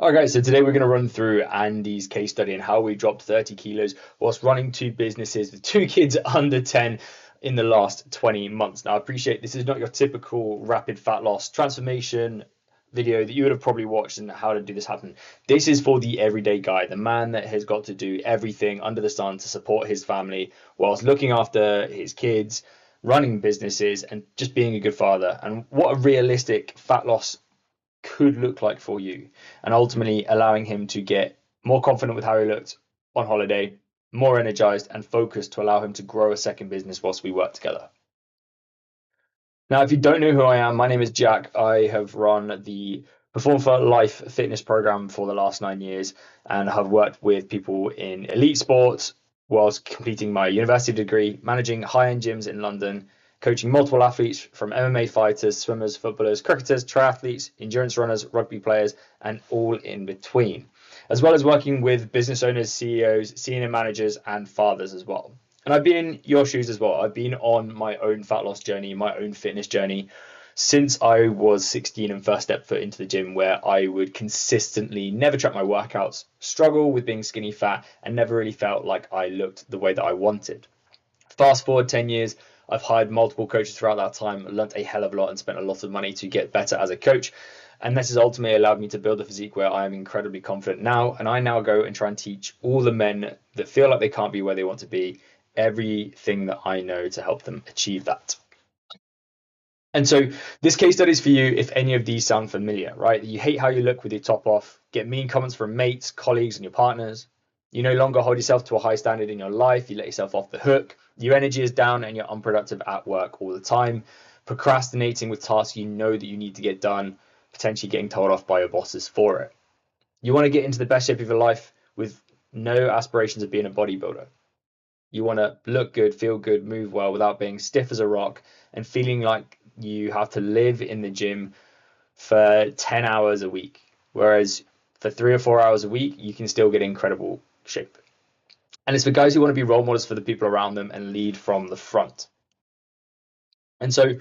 All right, guys, so today we're going to run through Andy's case study and how we dropped 30 kilos whilst running two businesses with two kids under 10 in the last 20 months. Now, I appreciate this is not your typical rapid fat loss transformation video that you would have probably watched and how to do this happen. This is for the everyday guy, the man that has got to do everything under the sun to support his family whilst looking after his kids, running businesses, and just being a good father. And what a realistic fat loss could look like for you, and ultimately allowing him to get more confident with how he looked on holiday, more energized and focused to allow him to grow a second business whilst we work together. Now, if you don't know who I am, my name is Jack. I have run the Perform for Life fitness program for the last 9 years and have worked with people in elite sports whilst completing my university degree, managing high-end gyms in London, coaching multiple athletes from MMA fighters, swimmers, footballers, cricketers, triathletes, endurance runners, rugby players, and all in between, as well as working with business owners, CEOs, senior managers, and fathers as well. And I've been in your shoes as well. I've been on my own fat loss journey, my own fitness journey since I was 16 and first stepped foot into the gym, where I would consistently never track my workouts, struggle with being skinny fat, and never really felt like I looked the way that I wanted. Fast forward 10 years, I've hired multiple coaches throughout that time, learnt a hell of a lot and spent a lot of money to get better as a coach. And this has ultimately allowed me to build a physique where I am incredibly confident now. And I now go and try and teach all the men that feel like they can't be where they want to be everything that I know to help them achieve that. And so this case study is for you if any of these sound familiar, right? You hate how you look with your top off, get mean comments from mates, colleagues, and your partners. You no longer hold yourself to a high standard in your life. You let yourself off the hook. Your energy is down and you're unproductive at work all the time. Procrastinating with tasks you know that you need to get done, potentially getting told off by your bosses for it. You want to get into the best shape of your life with no aspirations of being a bodybuilder. You want to look good, feel good, move well without being stiff as a rock and feeling like you have to live in the gym for 10 hours a week. Whereas for 3 or 4 hours a week, you can still get incredible shape. And it's for guys who want to be role models for the people around them and lead from the front. And so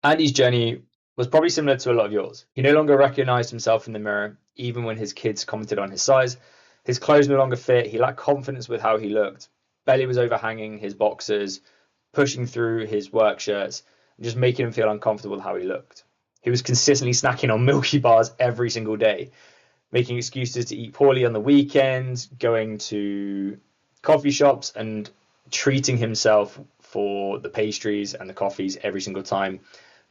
Andy's journey was probably similar to a lot of yours. He no longer recognized himself in the mirror, even when his kids commented on his size. His clothes no longer fit. He lacked confidence with how he looked. Belly was overhanging his boxers, pushing through his work shirts, and just making him feel uncomfortable with how he looked. He was consistently snacking on Milky Bars every single day, making excuses to eat poorly on the weekends, going to coffee shops and treating himself for the pastries and the coffees every single time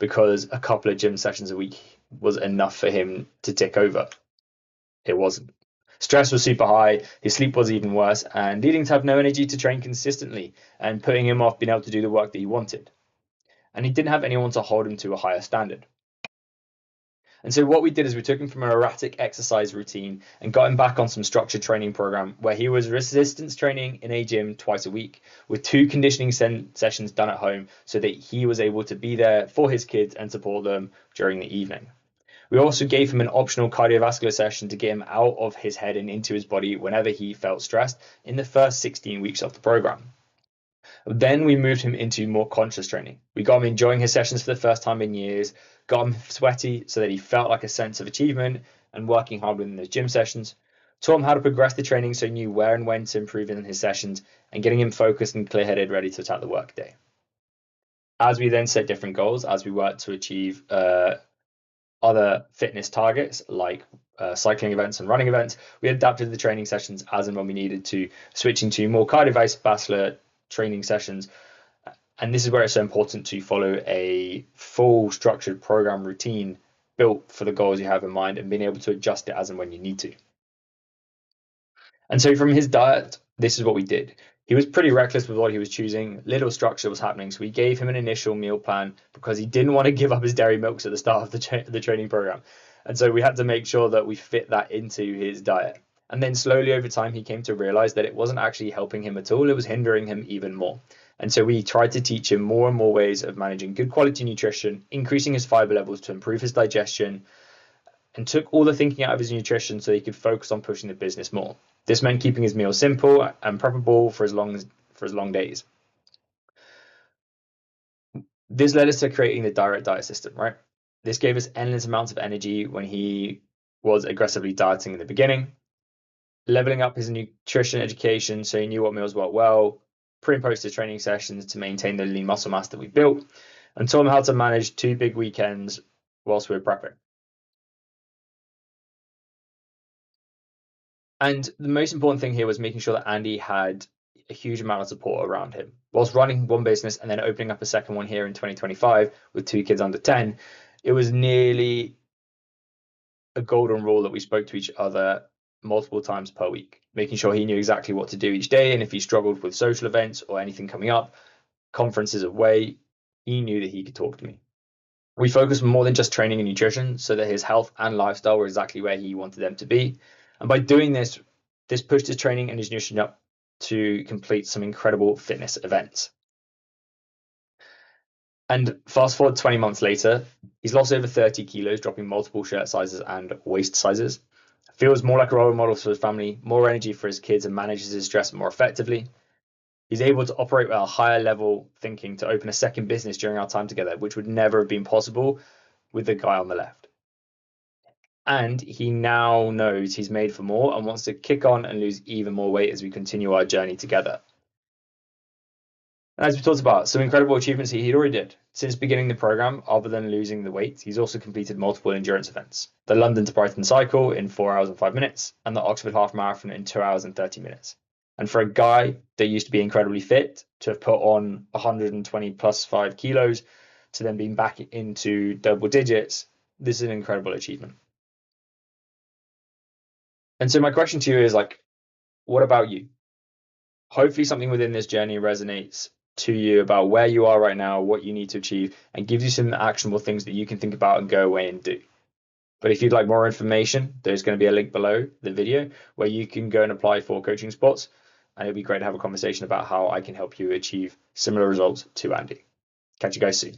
because a couple of gym sessions a week was enough for him to tick over. It wasn't. Stress was super high, his sleep was even worse, and leading to have no energy to train consistently and putting him off being able to do the work that he wanted. And he didn't have anyone to hold him to a higher standard. And so what we did is we took him from an erratic exercise routine and got him back on some structured training program where he was resistance training in a gym twice a week with two conditioning sessions done at home so that he was able to be there for his kids and support them during the evening. We also gave him an optional cardiovascular session to get him out of his head and into his body whenever he felt stressed in the first 16 weeks of the program. Then we moved him into more conscious training. We got him enjoying his sessions for the first time in years, got him sweaty so that he felt like a sense of achievement and working hard within those gym sessions, taught him how to progress the training so he knew where and when to improve in his sessions, and getting him focused and clear-headed, ready to attack the workday. As we then set different goals, as we worked to achieve other fitness targets like cycling events and running events, we adapted the training sessions as and when we needed to, switching to more cardiovascular training sessions. And this is where it's so important to follow a full structured program routine built for the goals you have in mind and being able to adjust it as and when you need to. And so from his diet, this is what we did. He was pretty reckless with what he was choosing. Little structure was happening. So we gave him an initial meal plan because he didn't want to give up his dairy milks at the start of the training program. And so we had to make sure that we fit that into his diet. And then slowly over time, he came to realize that it wasn't actually helping him at all. It was hindering him even more. And so we tried to teach him more and more ways of managing good quality nutrition, increasing his fiber levels to improve his digestion, and took all the thinking out of his nutrition so he could focus on pushing the business more. This meant keeping his meals simple and preparable for his long days. This led us to creating the direct diet system, right? This gave us endless amounts of energy when he was aggressively dieting in the beginning, leveling up his nutrition education so he knew what meals worked well, pre and post his training sessions to maintain the lean muscle mass that we built, and taught him how to manage 2 big weekends whilst we were prepping. And the most important thing here was making sure that Andy had a huge amount of support around him. Whilst running one business and then opening up a second one here in 2025 with 2 kids under 10, it was nearly a golden rule that we spoke to each other multiple times per week, making sure he knew exactly what to do each day. And if he struggled with social events or anything coming up, conferences away, he knew that he could talk to me. We focused more than just training and nutrition so that his health and lifestyle were exactly where he wanted them to be. And by doing this, this pushed his training and his nutrition up to complete some incredible fitness events. And fast forward 20 months later, he's lost over 30 kilos, dropping multiple shirt sizes and waist sizes. Feels more like a role model for his family, more energy for his kids, and manages his stress more effectively. He's able to operate with a higher level thinking to open a second business during our time together, which would never have been possible with the guy on the left. And he now knows he's made for more and wants to kick on and lose even more weight as we continue our journey together. And as we talked about, some incredible achievements he'd already did. Since beginning the program, other than losing the weight, he's also completed multiple endurance events. The London to Brighton cycle in 4 hours and 5 minutes, and the Oxford Half Marathon in 2 hours and 30 minutes. And for a guy that used to be incredibly fit, to have put on 120 plus 5 kilos, to then being back into double digits, this is an incredible achievement. And so my question to you is like, what about you? Hopefully something within this journey resonates to you about where you are right now, what you need to achieve, and gives you some actionable things that you can think about and go away and do. But if you'd like more information, there's going to be a link below the video where you can go and apply for coaching spots. And it'd be great to have a conversation about how I can help you achieve similar results to Andy. Catch you guys soon.